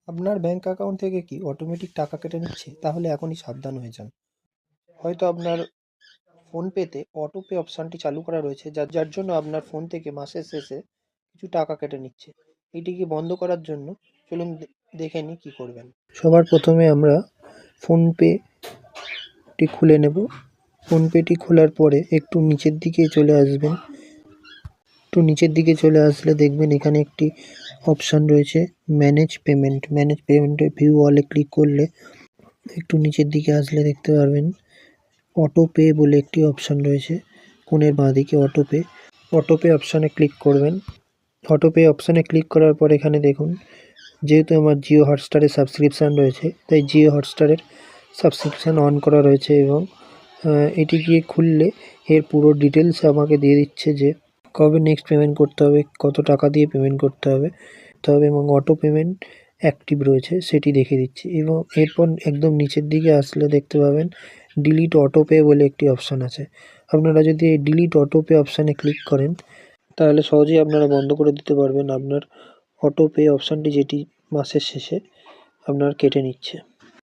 আপনার bank account থেকে কি অটোমেটিক টাকা কেটে নিচ্ছে? তাহলে এখনই সাবধান হয়ে যান। হয়তো আপনার ফোনপেতে অটো পে অপশনটি চালু করা রয়েছে, যার যার জন্য আপনার ফোন থেকে মাসের শেষে কিছু টাকা কেটে নিচ্ছে। এটিকে বন্ধ করার জন্য চলুন দেখে নিই কী করবেন। সবার প্রথমে আমরা ফোনপেটি খুলে নেব। ফোনপেটি খোলার পরে একটু নিচের দিকে চলে আসবেন। একটু নিচের দিকে চলে আসলে দেখবেন এখানে একটি অপশান রয়েছে ম্যানেজ পেমেন্ট। ম্যানেজ পেমেন্টে ভিউ অলে ক্লিক করলে একটু নিচের দিকে আসলে দেখতে পারবেন অটো পে বলে একটি অপশান রয়েছে। কোণের বাঁ দিকে অটো পে অপশানে ক্লিক করবেন। অটো পে অপশানে ক্লিক করার পর এখানে দেখুন, যেহেতু আমার জিও হটস্টারের সাবস্ক্রিপশান রয়েছে, তাই জিও হটস্টারের সাবস্ক্রিপশান অন করা রয়েছে এবং এটি গিয়ে খুললে এর পুরো ডিটেলস আমাকে দিয়ে দিচ্ছে যে কবে নেক্সট পেমেন্ট করতে হবে, কত টাকা দিয়ে পেমেন্ট করতে হবে এবং অটো পেমেন্ট অ্যাক্টিভ রয়েছে সেটি দেখিয়ে দিচ্ছে। এবং এরপর একদম নিচের দিকে আসলে দেখতে পাবেন ডিলিট অটো পে বলে একটি অপশান আছে। আপনারা যদি এই ডিলিট অটো পে অপশানে ক্লিক করেন তাহলে সহজেই আপনারা বন্ধ করে দিতে পারবেন আপনার অটো পে অপশানটি, যেটি মাসের শেষে আপনার কেটে নিচ্ছে।